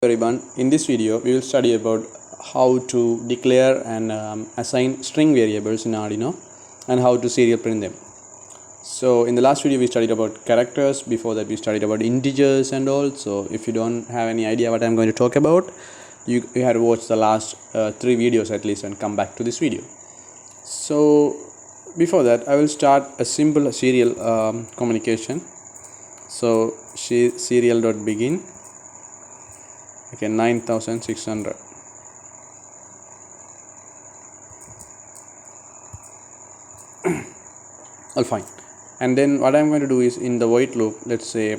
Everyone, in this video we will study about how to declare and assign string variables in Arduino and how to serial print them. So in the last video we studied about characters, before that we studied about integers and all. So if you don't have any idea what I'm going to talk about, you have to watch the last 3 videos at least and come back to this video. So before that I will start a simple serial communication. So serial.begin. Okay, 9600. All fine. And then what I'm going to do is, in the void loop, let's say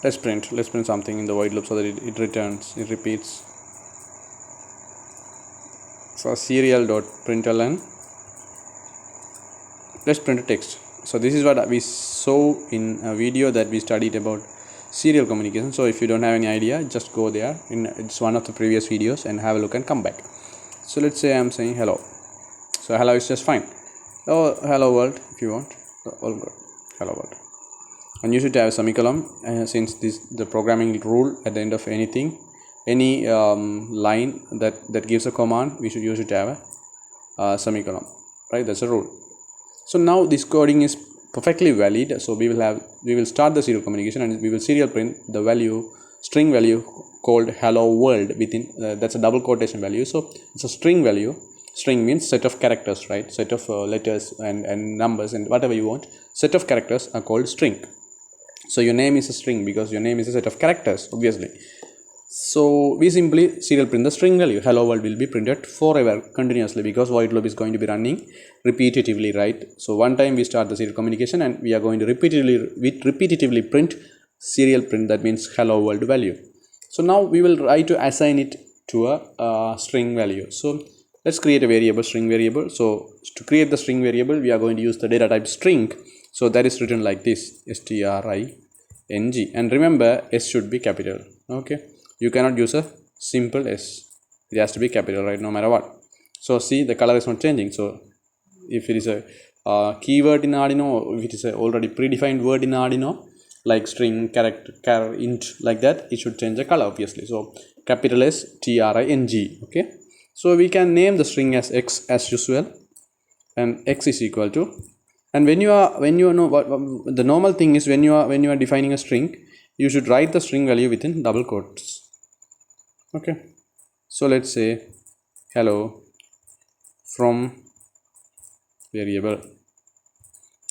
let's print something in the void loop so that it repeats. So serial.println, let's print a text. So this is what we saw in a video that we studied about serial communication. So if you don't have any idea, just go there, it's one of the previous videos, and have a look and come back. So let's say I'm saying hello. So hello is just fine. Oh, hello world if you want. All good. Hello world. And you should have a semicolon, since the programming rule at the end of any line that gives a command, we should use it to have a semicolon, right? That's a rule. So now this coding is perfectly valid. So we will start the serial communication and we will serial print the string value called hello world within that's a double quotation value. So it's a string value. String means set of characters, right? Set of letters and numbers and whatever you want. Set of characters are called string. So your name is a string because your name is a set of characters, obviously. So we simply serial print the string value. Hello world will be printed forever continuously because void loop is going to be running repetitively, right? So one time we start the serial communication and we are going to repetitively print serial print, that means hello world value. So now we will try to assign it to a string value. So let's create a variable, string variable. So to create the string variable, we are going to use the data type string. So that is written like this, string, and remember s should be capital. Okay, you cannot use a simple s, it has to be capital, right? No matter what. So see, the color is not changing. So if it is a keyword in Arduino, if it is a already predefined word in Arduino like string, character, int, like that, it should change the color obviously. So capital S string. Okay, so we can name the string as x as usual, and x is equal to, and when you know what the normal thing is, when you are defining a string, you should write the string value within double quotes. Okay, so let's say hello from variable.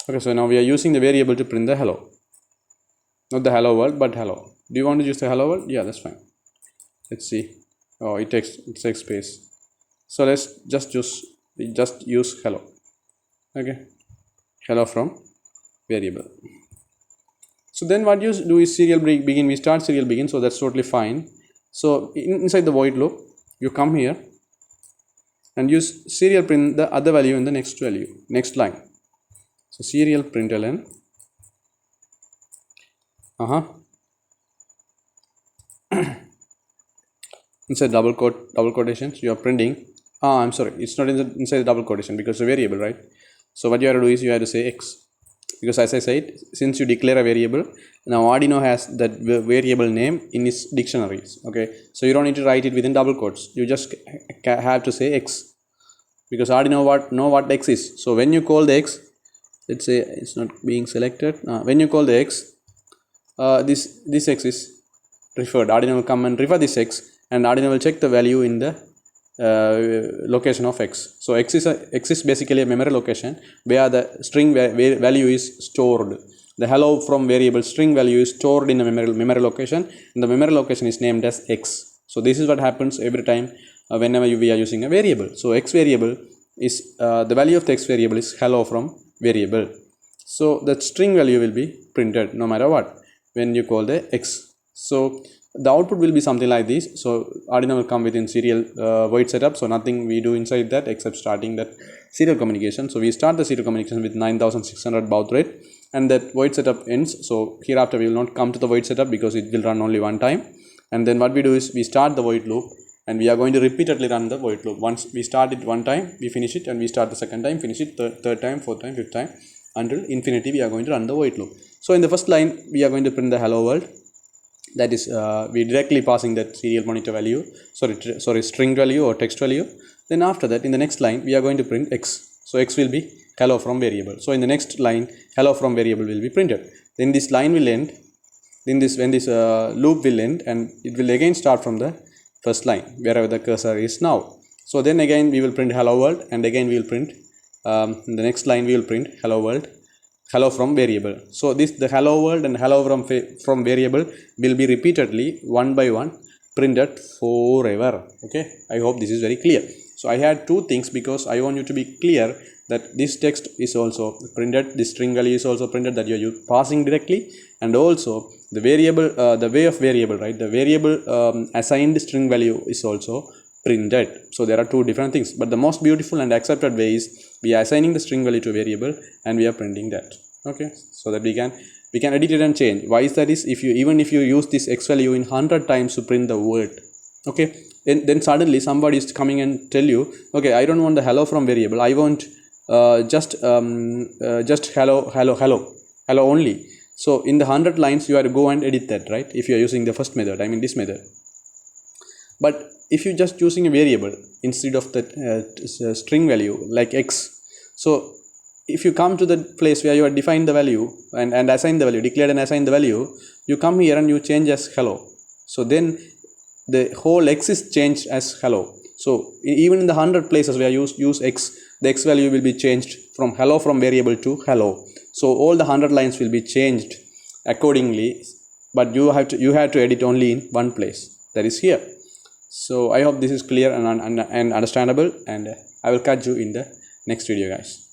Okay, so now we are using the variable to print the hello, not the hello world but hello. Do you want to use the hello world? Yeah, that's fine. Let's see. Oh, it takes space. So let's just use hello. Okay, hello from variable. So then what you do is serial begin. We start serial begin, so that's totally fine. So inside the void loop, you come here and use serial print the other value in the next line. So serial println inside double quotations you are printing. I'm sorry, it's not inside the double quotation because it's a variable, right? So what you have to do is you have to say x, because as I said, since you declare a variable, now Arduino has that variable name in its dictionaries. Okay, so you don't need to write it within double quotes, you just have to say x, because Arduino know what x is. So when you call the x, let's say it's not being selected, when you call the x, this x is referred. Arduino will come and refer this x, and Arduino will check the value in the location of x. So x is basically a memory location where the string value is stored. The hello from variable string value is stored in a memory location, and the memory location is named as x. So this is what happens every time whenever we are using a variable. So x variable is the value of the x variable is hello from variable. So the string value will be printed no matter what when you call the x. So the output will be something like this. So Arduino will come within serial void setup, so nothing we do inside that except starting that serial communication. So we start the serial communication with 9600 baud rate, and that void setup ends. So hereafter we will not come to the void setup because it will run only one time. And then what we do is we start the void loop, and we are going to repeatedly run the void loop. Once we start it one time, we finish it, and we start the second time, finish it, third time, fourth time, fifth time, until infinity we are going to run the void loop. So in the first line we are going to print the hello world, that is we directly passing that serial monitor value, string value or text value. Then after that, in the next line we are going to print x. So x will be hello from variable. So in the next line, hello from variable will be printed. Then this line will end. Then when this loop will end, and it will again start from the first line wherever the cursor is now. So then again we will print hello world, and again we will print in the next line we will print hello world, hello from variable. So the hello world and hello from variable will be repeatedly one by one printed forever. Okay, I hope this is very clear. So I had two things because I want you to be clear that this text is also printed, this string value is also printed, that you are passing directly, and also the variable, the way of variable, right, the variable assigned string value is also printed. So there are two different things, but the most beautiful and accepted way is we are assigning the string value to a variable and we are printing that. Okay, so that we can edit it and change. Why is that? Is even if you use this x value in 100 times to print the word, okay, then suddenly somebody is coming and tell you, okay, I don't want the hello from variable, I want just hello only. So in the 100 lines you have to go and edit that, right, if you are using the first method, I mean this method. But if you just using a variable instead of that string value like x, so if you come to the place where you have defined the value and assigned the value, declared and assigned the value, you come here and you change as hello. So then the whole x is changed as hello. So even in the 100 places where you use x, the x value will be changed from hello from variable to hello. So all the 100 lines will be changed accordingly, but you have to edit only in one place, that is here. So I hope this is clear and understandable, and I will catch you in the next video, guys.